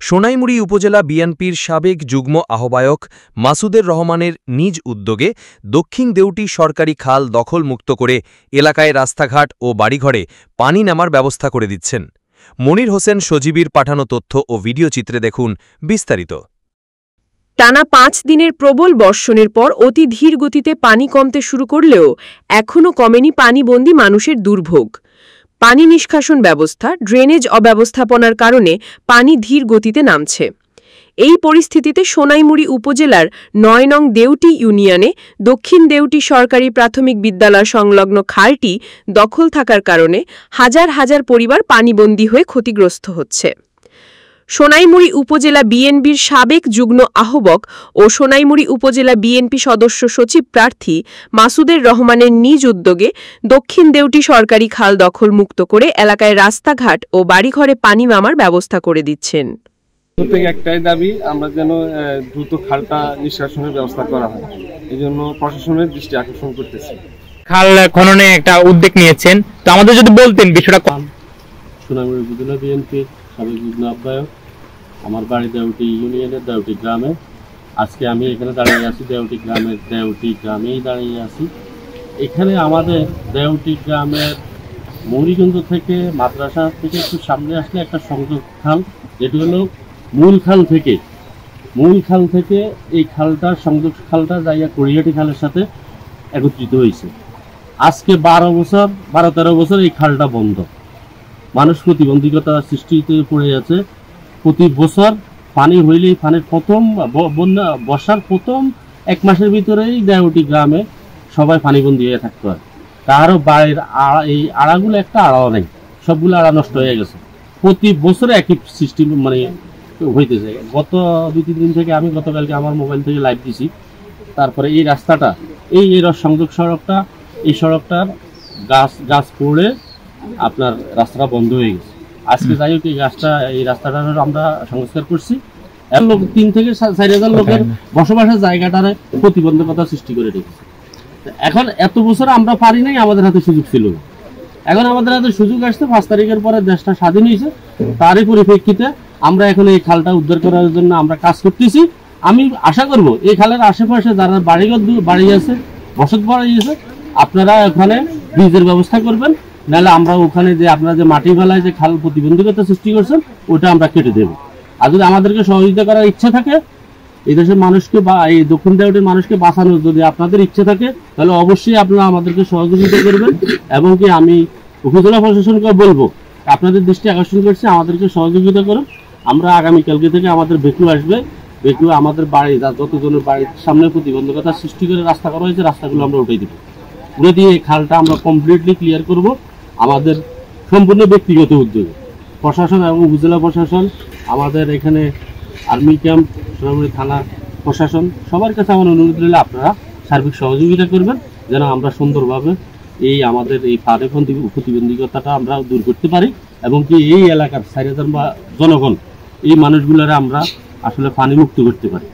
সোনাইমুড়ি উপজেলা বিএনপির সাবেক যুগ্ম আহ্বায়ক মাসুদের রহমানের নিজ উদ্যোগে দক্ষিণ দেউটি সরকারি খাল দখলমুক্ত করে এলাকায় রাস্তাঘাট ও বাড়িঘরে পানি নামার ব্যবস্থা করে দিচ্ছেন। মনির হোসেন সজীবীর পাঠানো তথ্য ও ভিডিও চিত্রে দেখুন বিস্তারিত। টানা ৫ দিনের প্রবল বর্ষণের পর অতি ধীর গতিতে পানি কমতে শুরু করলেও এখনও কমেনি পানিবন্দী মানুষের দুর্ভোগ। পানি নিষ্কাশন ব্যবস্থা, ড্রেনেজ অব্যবস্থাপনার কারণে পানি ধীর গতিতে নামছে। এই পরিস্থিতিতে সোনাইমুড়ি উপজেলার ৯ নং দেউটি ইউনিয়নে দক্ষিণ দেউটি সরকারি প্রাথমিক বিদ্যালয় সংলগ্ন খালটি দখল থাকার কারণে হাজার হাজার পরিবার পানিবন্দী হয়ে ক্ষতিগ্রস্ত হচ্ছে। সোনাইমুড়ি উপজেলা বিএনপির সাবেক যুগ্ম আহ্বায়ক ও সোনাইমুড়ি উপজেলা বিএনপি সদস্য সচিব প্রার্থী মাসুদের রহমানের নিজ উদ্যোগে দক্ষিণ দেউটি সরকারি খাল দখল মুক্ত করে এলাকায় রাস্তাঘাট ও বাড়িঘরে পানি নামার ব্যবস্থা করে দিচ্ছেন। একটাই দাবি, আমরা যেন দ্রুত খালটা নিষ্কাশনের ব্যবস্থা করা হয়, এই জন্য প্রশাসনের দৃষ্টি আকর্ষণ করতেছি। খাল খননে একটা উদ্যোগ নিয়েছেন, তো আমাদের যদি বলতেন বিষয়টা। সোনাইমুড়ি উপজেলা বিএনপির সাবেক যুগ্ম আহ্বায়ক, আমার বাড়ি দেউটি ইউনিয়নের দেউটি গ্রামে। আজকে আমি এখানে দাঁড়িয়ে আছি দেউটি গ্রামেই দাঁড়িয়ে আছি। এখানে আমাদের দেউটি গ্রামের মৌরিগঞ্জ থেকে মাদ্রাসা থেকে একটু সামনে আসলে একটা সংযোগ খাল, যেটি হলো মূল খাল থেকে এই খালটার সংযোগ খালটা যাইয়া কড়িয়াটি খালের সাথে একত্রিত হয়েছে। আজকে 12-13 বছর এই খালটা বন্ধ। মানুষ প্রতিবন্ধকতা সৃষ্টিতে পড়ে আছে। প্রতি বছর পানি হইলেই পানির বর্ষার প্রথম 1 মাসের ভিতরেই দেউটি গ্রামে সবাই পানিবন্দী হয়ে থাকতে হয়। তারও বাড়ির এই আড়াগুলো একটা আড়াও নেই, সবগুলো আড়া নষ্ট হয়ে গেছে। প্রতি বছরে একই সিস্টেম হইতেছে। গত 2-3 দিন থেকে আমি গতকালকে আমার মোবাইল থেকে লাইভ দিছি। তারপরে এই রাস্তাটা এই সংযোগ সড়কটা, এই সড়কটার গাছ পড়ে আপনার রাস্তাটা বন্ধ হয়ে গেছে। আজকে যাই হোক এই রাস্তাটা আমরা সংস্কার করছি। 3 থেকে 4,000 লোকের বসবাসের জায়গাটারে প্রতিবন্ধকতা সৃষ্টি করে রেখেছে। এখন এত বছর আমরা পারি নাই, আমাদের হাতে সুযোগ ছিল না। এখন আমাদের হাতে সুযোগ আসছে। 5 তারিখের পরে দেশটা স্বাধীন হয়েছে। তারই পরিপ্রেক্ষিতে আমরা এখন এই খালটা উদ্ধার করার জন্য আমরা কাজ করতেছি। আমি আশা করব এই খালের আশেপাশে যারা বাড়ি আছে, বসত বাড়ি আছে, আপনারা ওখানে ব্রিজের ব্যবস্থা করবেন। নাহলে আমরা ওখানে যে আপনারা যে মাটি ফেলায় যে খাল প্রতিবন্ধকতা সৃষ্টি করছেন, ওটা আমরা কেটে দেব। আর যদি আমাদেরকে সহযোগিতা করার ইচ্ছা থাকে, এই দেশের মানুষকে বা এই দক্ষিণ দেউটির মানুষকে বাঁচানোর যদি আপনাদের ইচ্ছা থাকে, তাহলে অবশ্যই আপনারা আমাদেরকে সহযোগিতা করবেন। এবং কি আমি উপজেলা প্রশাসনকে বলবো, আপনাদের দৃষ্টি আকর্ষণ করছে, আমাদেরকে সহযোগিতা করুন। আমরা আগামীকালকে থেকে আমাদের বেকু আসবে, বেকু আমাদের বাড়ি যতজনের বাড়ির সামনে প্রতিবন্ধকতা সৃষ্টি করে রাস্তা করা হয়েছে, রাস্তাগুলো আমরা উঠে দিব। উঠে দিয়ে এই খালটা আমরা কমপ্লিটলি ক্লিয়ার করব আমাদের সম্পূর্ণ ব্যক্তিগত উদ্যোগে। প্রশাসন এবং উপজেলা প্রশাসন, আমাদের এখানে আর্মি ক্যাম্প, সোনাইমুড়ি থানা প্রশাসন, সবার কাছে আমার অনুরোধ রইলে আপনারা সার্বিক সহযোগিতা করবেন, যেন আমরা সুন্দরভাবে এই আমাদের এই পানি প্রতিবন্ধকতাটা আমরা দূর করতে পারি। এবং কি এই এলাকার 4,000 জনগণ, এই মানুষগুলোরা আমরা আসলে পানি মুক্ত করতে পারি।